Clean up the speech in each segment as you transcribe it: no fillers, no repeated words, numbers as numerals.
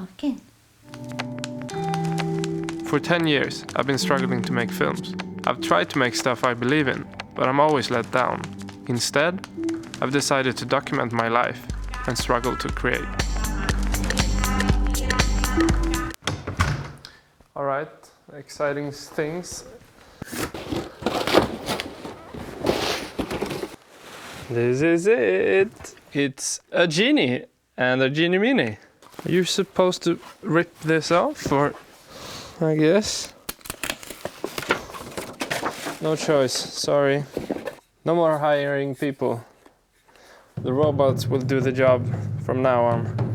naken. For 10 years, I've been struggling to make films. I've tried to make stuff I believe in, but I'm always let down. Instead, I've decided to document my life and struggle to create. All right, exciting things. This is it. It's a Genie and a Genie Mini. You're supposed to rip this off, or I guess. No choice, sorry. No more hiring people. The robots will do the job from now on.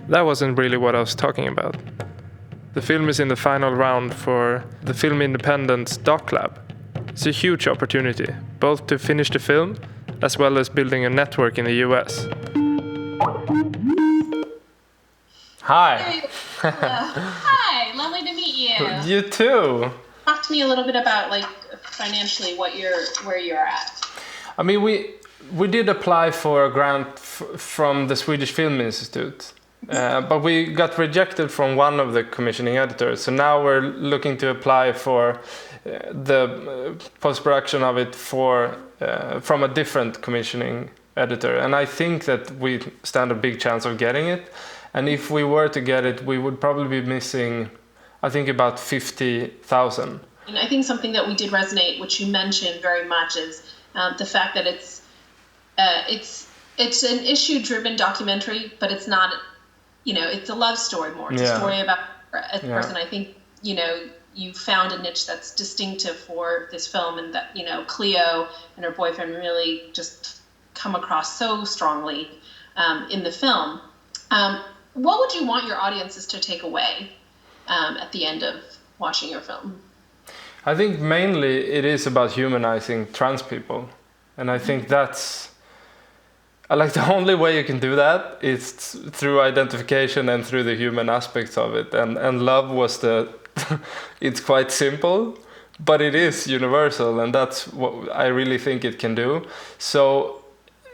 That wasn't really what I was talking about. The film is in the final round for the Film Independent's Doc Lab. It's a huge opportunity, both to finish the film as well as building a network in the US. Hi. Hi, lovely to meet you. You too. Talk to me a little bit about financially where you're at. I mean, we did apply for a grant from the Swedish Film Institute. But we got rejected from one of the commissioning editors, so now we're looking to apply for the post-production of it from a different commissioning editor, and I think that we stand a big chance of getting it. And if we were to get it, we would probably be missing, I think, about 50,000. And I think something that we did resonate, which you mentioned very much, is the fact that it's an issue-driven documentary, but it's not. It's a love story more. It's a story about a person. I think, you found a niche that's distinctive for this film, and that, Cleo and her boyfriend really just come across so strongly in the film. What would you want your audiences to take away at the end of watching your film? I think mainly it is about humanizing trans people. And I think that's... the only way you can do that is through identification and through the human aspects of it. And love was it's quite simple, but it is universal, and that's what I really think it can do. So,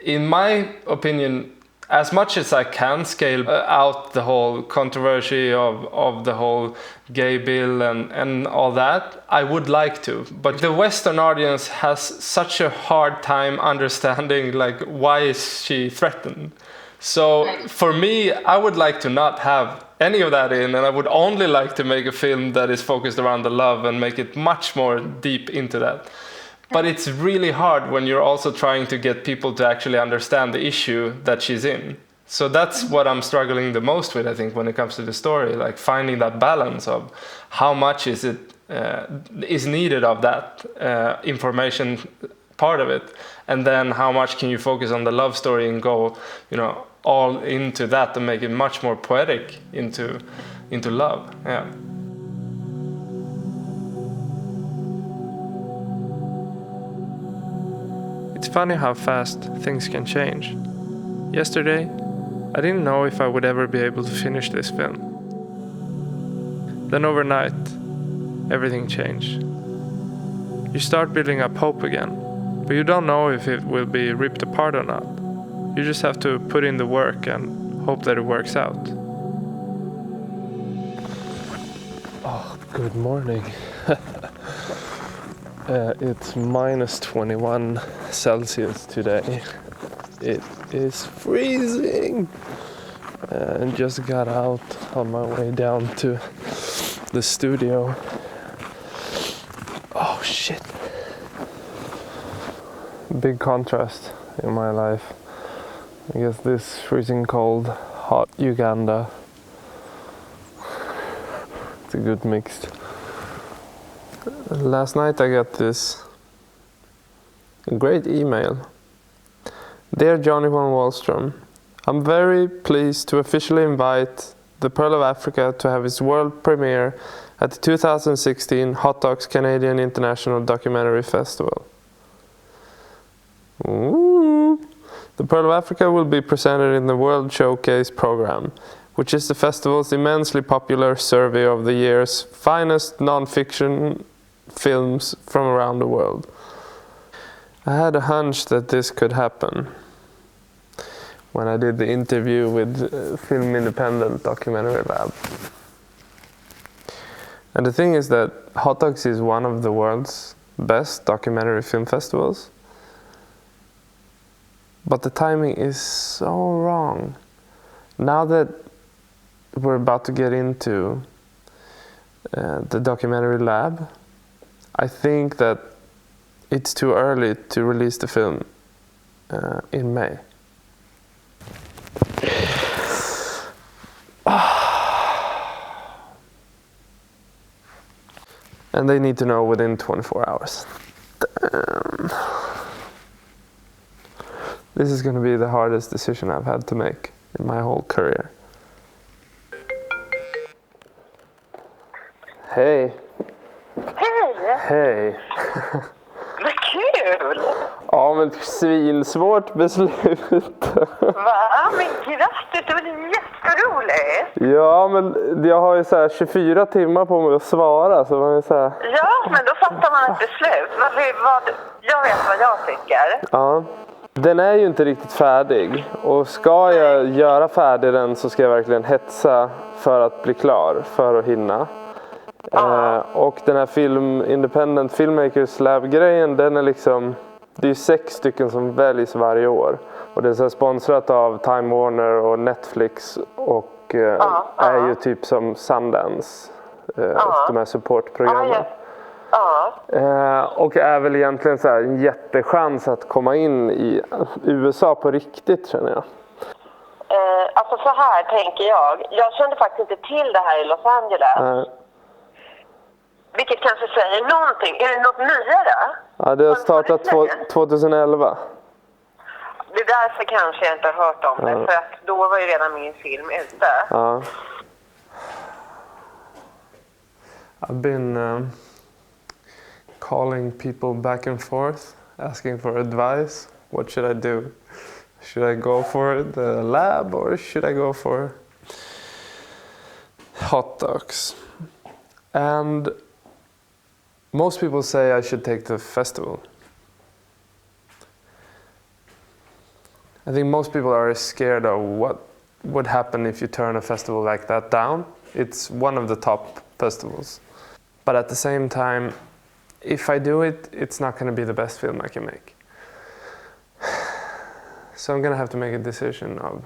in my opinion, as much as I can scale out the whole controversy of the whole gay bill and all that, I would like to. But the Western audience has such a hard time understanding, why is she threatened? So for me, I would like to not have any of that in, and I would only like to make a film that is focused around the love and make it much more deep into that. But it's really hard when you're also trying to get people to actually understand the issue that she's in. So that's what I'm struggling the most with, I think, when it comes to the story, finding that balance of how much is needed of that information part of it, and then how much can you focus on the love story and go, all into that and make it much more poetic into love. Yeah. It's funny how fast things can change. Yesterday, I didn't know if I would ever be able to finish this film. Then overnight, everything changed. You start building up hope again, but you don't know if it will be ripped apart or not. You just have to put in the work and hope that it works out. Oh, good morning. It's minus 21 Celsius today. It is freezing. And just got out on my way down to the studio. Oh shit. Big contrast in my life. I guess this freezing cold, hot Uganda. It's a good mix. Last night I got this great email. Dear Johnny von Wallström, I'm very pleased to officially invite the Pearl of Africa to have its world premiere at the 2016 Hot Docs Canadian International Documentary Festival. Ooh. The Pearl of Africa will be presented in the World Showcase program, which is the festival's immensely popular survey of the year's finest non-fiction films from around the world. I had a hunch that this could happen when I did the interview with Film Independent Documentary Lab. And the thing is that Hot Docs is one of the world's best documentary film festivals. But the timing is so wrong. Now that we're about to get into the documentary lab, I think that it's too early to release the film in May. And they need to know within 24 hours. Damn. This is going to be the hardest decision I've had to make in my whole career. Hej! Hej! Hej! Vad kul! Ja, men svinsvårt beslut. Va? Men grattis, det var jätteroligt! Ja, men jag har ju så här 24 timmar på mig att svara, så man är så här... Ja, men då fattar man ett beslut. Jag vet vad jag tycker. Ja. Den är ju inte riktigt färdig, och ska jag göra färdig den så ska jag verkligen hetsa för att bli klar, för att hinna. Och den här Independent Filmmakers Lab-grejen, den är liksom, det är 6 stycken som väljs varje år. Och det är så här sponsrat av Time Warner och Netflix och är ju typ som Sundance, de här supportprogrammen. Och är väl egentligen så här en jättechans att komma in i USA på riktigt, känner jag. Alltså så här tänker jag. Jag kände faktiskt inte till det här i Los Angeles. Vilket kanske säger någonting. Är det något nyare? Ja, det har startat 2011. Det är därför kanske jag inte har hört om det. För att då var ju redan min film ute. Ja. I've been calling people back and forth, asking for advice. What should I do? Should I go for the lab or should I go for Hot Docs? And most people say I should take the festival. I think most people are scared of what would happen if you turn a festival like that down. It's one of the top festivals. But at the same time, if I do it, it's not going to be the best film I can make. So I'm going to have to make a decision of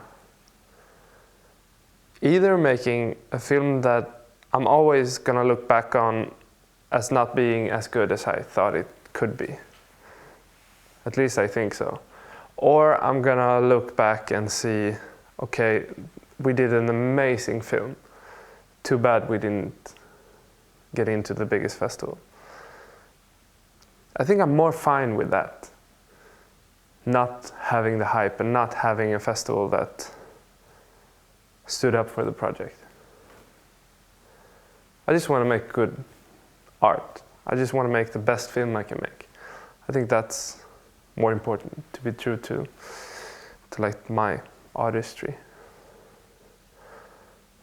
either making a film that I'm always going to look back on as not being as good as I thought it could be. At least I think so. Or I'm going to look back and see, okay, we did an amazing film. Too bad we didn't get into the biggest festival. I think I'm more fine with that. Not having the hype and not having a festival that stood up for the project. I just want to make good art. I just want to make the best film I can make. I think that's more important, to be true to like my artistry.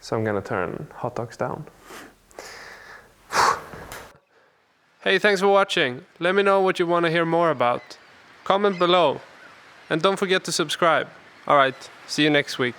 So I'm gonna turn Hot Docs down. Hey, thanks for watching. Let me know what you want to hear more about. Comment below. And don't forget to subscribe. Alright, see you next week.